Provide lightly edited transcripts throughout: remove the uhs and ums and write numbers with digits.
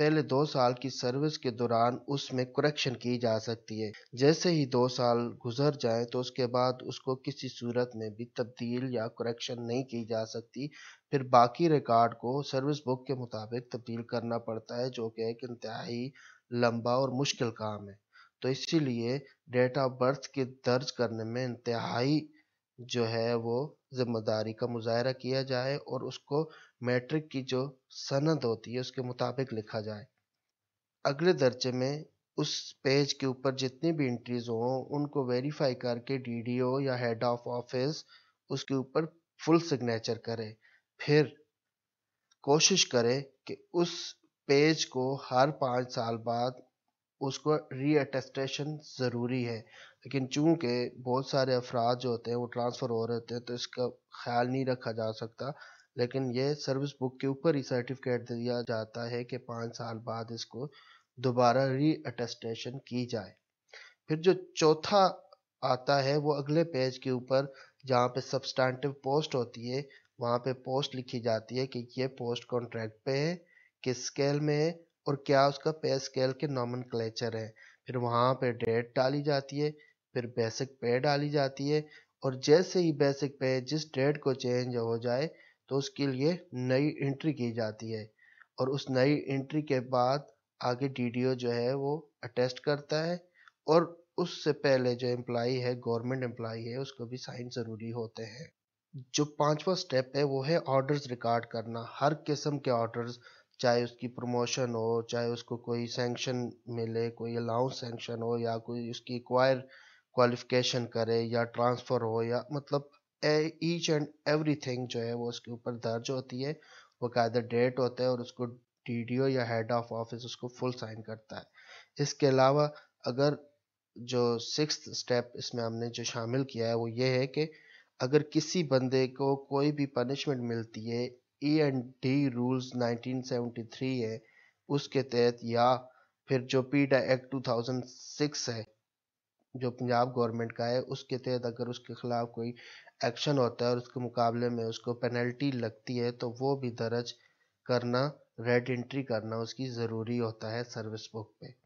پہلے 2 سال کی سروس کے دوران اس میں کریکشن کی جا سکتی ہے۔ جیسے ہی 2 سال گزر جائیں تو اس کے بعد اس کو کسی صورت میں بھی تبدیل یا کریکشن نہیں کی جا سکتی، پھر باقی ریکارڈ کو سروس بک کے مطابق تبدیل کرنا پڑتا ہے، جو کہ ایک انتہائی لمبا اور مشکل کام ہے۔ تو اسی لیے ڈیٹ آف برتھ کے درج کرنے میں انتہائی جو ہے وہ ذمہ داری کا مظاہرہ کیا جائے اور اس کو میٹرک کی جو سند ہوتی ہے اس کے مطابق لکھا جائے۔ اگلے درجے میں اس پیج کے اوپر جتنی بھی انٹریز ہوں ان کو ویریفائی کر کے ڈی ڈی او یا ہیڈ آف آفس اس کے اوپر فل سگنیچر کرے، پھر کوشش کرے کہ اس پیج کو ہر 5 سال بعد اس کو ری اٹیسٹیشن ضروری ہے، لیکن چونکہ بہت سارے افراد جو ہوتے ہیں وہ ٹرانسفر ہو رہے ہوتے ہیں تو اس کا خیال نہیں رکھا جا سکتا، لیکن یہ سروس بک کے اوپر ہی سرٹیفکیٹ دیا جاتا ہے کہ 5 سال بعد اس کو دوبارہ ری اٹیسٹیشن کی جائے۔ پھر جو چوتھا آتا ہے وہ اگلے پیج کے اوپر جہاں پہ سبسٹانٹیو پوسٹ ہوتی ہے وہاں پہ پوسٹ لکھی جاتی ہے کہ یہ پوسٹ کانٹریکٹ پہ ہے، کس سکیل میں ہے اور کیا اس کا پے سکیل کے نومن کلیچر ہے۔ پھر وہاں پہ ڈیٹ ڈالی جاتی ہے، پھر بیسک پے ڈالی جاتی ہے، اور جیسے ہی بیسک پے جس ڈیٹ کو چینج ہو جائے تو اس کے لیے نئی انٹری کی جاتی ہے، اور اس نئی انٹری کے بعد آگے ڈی ڈی او جو ہے وہ اٹیسٹ کرتا ہے، اور اس سے پہلے جو امپلائی ہے گورنمنٹ امپلائی ہے اس کو بھی سائن ضروری ہوتے ہیں۔ جو پانچواں سٹیپ ہے وہ ہے آرڈرز ریکارڈ کرنا، ہر قسم کے آرڈرز، چاہے اس کی پروموشن ہو، چاہے اس کو کوئی سینکشن ملے، کوئی الاؤنس سینکشن ہو، یا کوئی اس کی ایکوائر کوالیفیکیشن کرے یا ٹرانسفر ہو، یا مطلب ایچ اینڈ ایوری تھنگ جو ہے وہ اس کے اوپر درج ہوتی ہے، وہ قاعدہ ڈیٹ ہوتا ہے اور اس کو ڈی ڈی او یا ہیڈ آف آفس اس کو فل سائن کرتا ہے۔ اس کے علاوہ اگر جو سکس سٹیپ اس میں ہم نے جو شامل کیا ہے وہ یہ ہے کہ اگر کسی بندے کو کوئی بھی پنشمنٹ ملتی ہے، ای اینڈ ڈی رولز 1973 ہے اس کے تحت، یا پھر جو پیڈا ایکٹ 2006 ہے جو پنجاب گورنمنٹ کا ہے اس کے تحت اگر اس کے خلاف کوئی ایکشن ہوتا ہے اور اس کے مقابلے میں اس کو پینلٹی لگتی ہے تو وہ بھی درج کرنا، ریڈ انٹری کرنا اس کی ضروری ہوتا ہے سروس بک پہ۔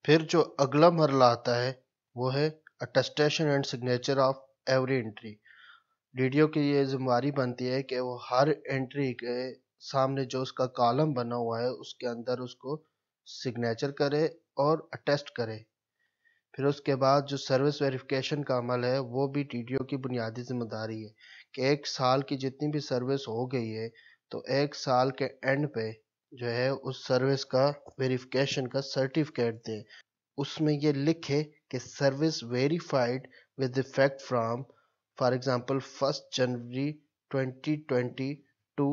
پھر جو اگلا مرحلہ آتا ہے وہ ہے attestation and signature of every entry. D D او کی یہ ذمہ داری بنتی ہے کہ وہ ہر انٹری کے سامنے جو اس کا کالم بنا ہوا ہے اس کے اندر اس کو سگنیچر کرے اور اٹیسٹ کرے۔ پھر اس کے بعد جو سروس ویریفیکیشن کا عمل ہے وہ بھی ٹی ڈی او کی بنیادی ذمہ داری ہے کہ 1 سال کی جتنی بھی سروس ہو گئی ہے تو 1 سال کے اینڈ پہ جو ہے اس سروس کا ویریفیکیشن کا سرٹیفکیٹ دے، اس میں یہ لکھے کہ service verified with effect from for example 1 January 2020 to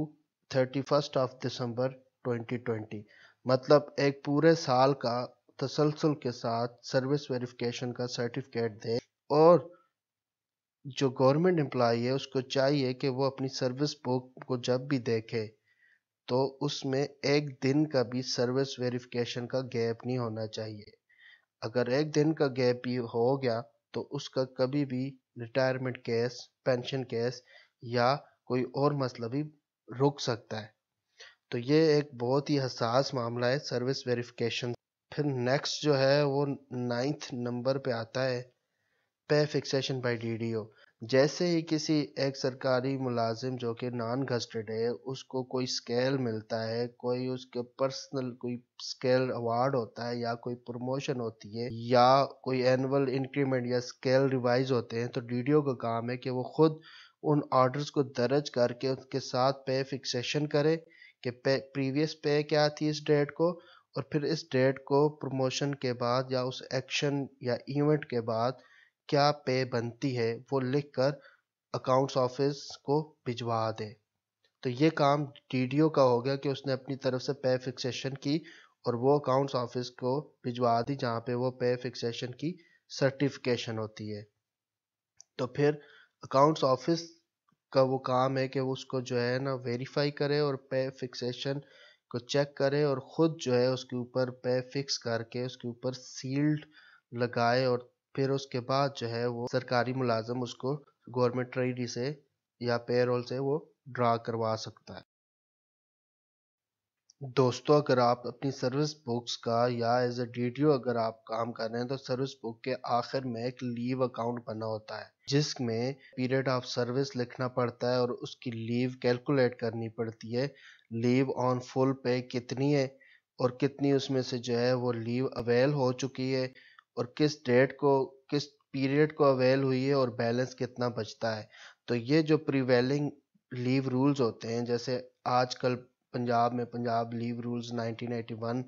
31 December 2020، مطلب ایک پورے سال کا تسلسل کے ساتھ سروس ویریفیکیشن کا سرٹیفکیٹ دے، اور جو گورنمنٹ امپلائی ہے اس کو چاہیے کہ وہ اپنی سروس بک کو جب بھی دیکھے تو اس میں 1 دن کا بھی سروس ویریفیکیشن کا گیپ نہیں ہونا چاہیے۔ اگر 1 دن کا گیپ بھی ہو گیا تو اس کا کبھی بھی ریٹائرمنٹ کیس، پینشن کیس یا کوئی اور مسئلہ بھی رک سکتا ہے۔ تو یہ ایک بہت ہی حساس معاملہ ہے سروس ویریفیکیشن۔ پھر نیکسٹ جو ہے وہ 9 نمبر پہ آتا ہے pay fixation by D D O. جیسے ہی کسی ایک سرکاری ملازم جو کہ نان گزٹڈ ہے اس کو کوئی سکیل ملتا ہے، کوئی اس کے پرسنل کوئی سکیل ایوارڈ ہوتا ہے یا کوئی پروموشن ہوتی ہے یا کوئی اینول انکریمنٹ یا سکیل ریوائز ہوتے ہیں، تو ڈی ڈی او کا کام ہے کہ وہ خود ان آرڈرز کو درج کر کے اس کے ساتھ پے فکسیشن کرے کہ پریویس پے کیا تھی اس ڈیٹ کو، اور پھر اس ڈیٹ کو پروموشن کے بعد یا اس ایکشن یا ایونٹ کے بعد کیا پے بنتی ہے وہ لکھ کر اکاؤنٹس آفس کو بھجوا دے۔ تو یہ کام ڈی ڈی او کا ہو گیا کہ اس نے اپنی طرف سے پے فکسیشن کی اور وہ اکاؤنٹس آفس کو بھجوا دی جہاں پہ وہ پے فکسیشن کی سرٹیفکیشن ہوتی ہے۔ تو پھر اکاؤنٹس آفس کا وہ کام ہے کہ وہ اس کو جو ہے نا ویریفائی کرے اور پے فکسیشن کو چیک کرے اور خود جو ہے اس کے اوپر پے فکس کر کے اس کے اوپر سیلڈ لگائے اور پھر اس کے بعد جو ہے وہ سرکاری ملازم اس کو گورنمنٹ ٹریڈی سے یا پے رول سے وہ ڈرا کروا سکتا ہے۔ دوستو اگر آپ اپنی سروس بکس کا یا ایز اے ڈی اگر آپ کام کر رہے ہیں تو سروس بک کے آخر میں ایک لیو اکاؤنٹ بنا ہوتا ہے جس میں پیریڈ آف سروس لکھنا پڑتا ہے اور اس کی لیو کیلکولیٹ کرنی پڑتی ہے، لیو آن فل پے کتنی ہے اور کتنی اس میں سے جو ہے وہ لیو اویل ہو چکی ہے اور کس ڈیٹ کو کس پیریڈ کو اویل ہوئی ہے اور بیلنس کتنا بچتا ہے۔ تو یہ جو پریویلنگ لیو رولز ہوتے ہیں، جیسے آج کل پنجاب میں پنجاب لیو رولز 1981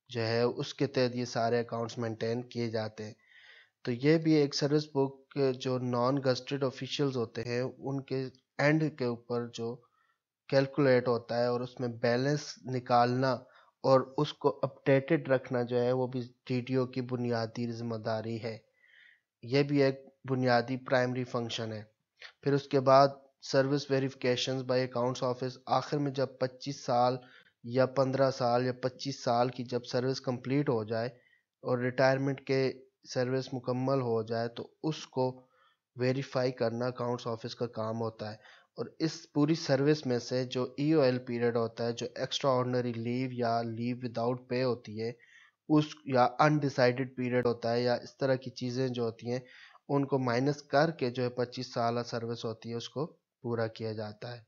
جو ہے اس کے تحت یہ سارے اکاؤنٹس مینٹین کیے جاتے ہیں۔ تو یہ بھی ایک سروس بک جو نان گزٹڈ آفیشیلز ہوتے ہیں ان کے اینڈ کے اوپر جو کیلکولیٹ ہوتا ہے اور اس میں بیلنس نکالنا اور اس کو اپڈیٹڈ رکھنا جو ہے وہ بھی ٹی او کی بنیادی ذمہ داری ہے۔ یہ بھی ایک بنیادی پرائمری فنکشن ہے۔ پھر اس کے بعد service verifications by accounts office, آخر میں جب 25 سال یا 15 سال یا 25 سال کی جب سروس کمپلیٹ ہو جائے اور ریٹائرمنٹ کے سروس مکمل ہو جائے تو اس کو ویریفائی کرنا اکاؤنٹس آفس کا کام ہوتا ہے، اور اس پوری سروس میں سے جو ای او ایل پیریڈ ہوتا ہے، جو ایکسٹرا آرڈنری لیو یا لیو وداؤٹ پے ہوتی ہے اس یا انڈیسائیڈڈ پیریڈ ہوتا ہے یا اس طرح کی چیزیں جو ہوتی ہیں ان کو مائنس کر کے جو ہے 25 سالہ سروس ہوتی ہے اس کو پورا کیا جاتا ہے۔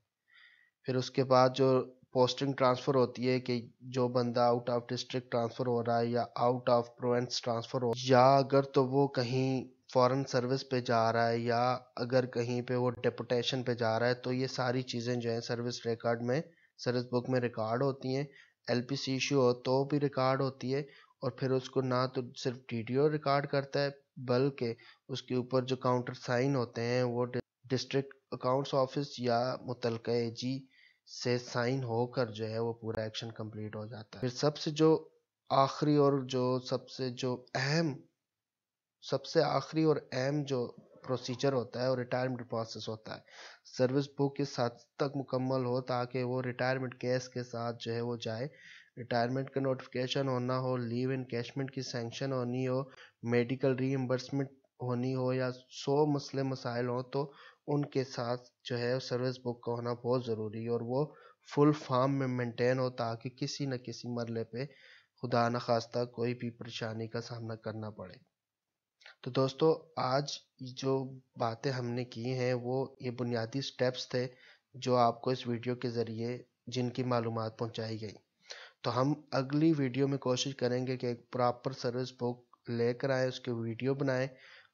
پھر اس کے بعد جو پوسٹنگ ٹرانسفر ہوتی ہے کہ جو بندہ آؤٹ آف ڈسٹرکٹ ٹرانسفر ہو رہا ہے یا آؤٹ آف پروونس ٹرانسفر ہو یا اگر تو وہ کہیں فورن سروس پہ جا رہا ہے یا اگر کہیں پہ وہ ڈیپوٹیشن پہ جا رہا ہے تو یہ ساری چیزیں جو ہیں سروس ریکارڈ میں سروس بک میں ریکارڈ ہوتی ہیں۔ ایل پی سی ایشو ہو تو بھی ریکارڈ ہوتی ہے، اور پھر اس کو نہ تو صرف ٹی او ریکارڈ کرتا ہے بلکہ اس کے اوپر جو کاؤنٹر سائن ہوتے ہیں وہ ڈسٹرکٹ اکاؤنٹس آفس یا متعلقہ اے جی سے سائن ہو کر جو ہے وہ پورا ایکشن کمپلیٹ ہو جاتا ہے۔ پھر سب سے جو آخری اور سب سے آخری اور اہم جو پروسیجر ہوتا ہے وہ ریٹائرمنٹ پروسیس ہوتا ہے۔ سروس بک اس حد تک مکمل ہو تاکہ وہ ریٹائرمنٹ کیس کے ساتھ جو ہے وہ جائے، ریٹائرمنٹ کا نوٹیفیکیشن ہونا ہو، لیو انکیشمنٹ کی سینکشن ہونی ہو، میڈیکل ری ایمبرسمنٹ ہونی ہو یا 100 مسئلے مسائل ہوں تو ان کے ساتھ جو ہے سروس بک کا ہونا بہت ضروری ہے اور وہ فل فارم میں مینٹین ہو تاکہ کسی نہ کسی مرحلے پہ خدا نخواستہ کوئی بھی پریشانی کا سامنا کرنا پڑے۔ تو دوستو آج جو باتیں ہم نے کی ہیں وہ یہ بنیادی سٹیپس تھے جو آپ کو اس ویڈیو کے ذریعے جن کی معلومات پہنچائی گئی۔ تو ہم اگلی ویڈیو میں کوشش کریں گے کہ ایک پراپر سروس بک لے کر آئیں، اس کے ویڈیو بنائیں،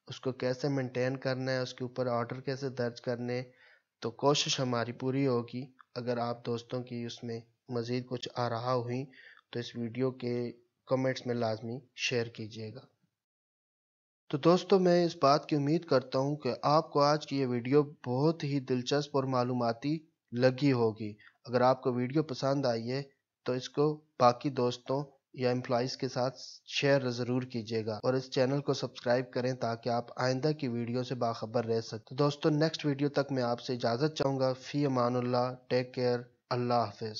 اس کو کیسے مینٹین کرنا ہے، اس کے اوپر آرڈر کیسے درج کرنے، تو کوشش ہماری پوری ہوگی۔ اگر آپ دوستوں کی اس میں مزید کچھ آ رہا ہوئی تو اس ویڈیو کے کمنٹس میں لازمی شیئر کیجیے گا۔ تو دوستو میں اس بات کی امید کرتا ہوں کہ آپ کو آج کی یہ ویڈیو بہت ہی دلچسپ اور معلوماتی لگی ہوگی۔ اگر آپ کو ویڈیو پسند آئی ہے تو اس کو باقی دوستوں یا امپلائیز کے ساتھ شیئر ضرور کیجیے گا اور اس چینل کو سبسکرائب کریں تاکہ آپ آئندہ کی ویڈیو سے باخبر رہ سکیں۔ دوستو نیکسٹ ویڈیو تک میں آپ سے اجازت چاہوں گا۔ فی امان اللہ، ٹیک کیئر، اللہ حافظ۔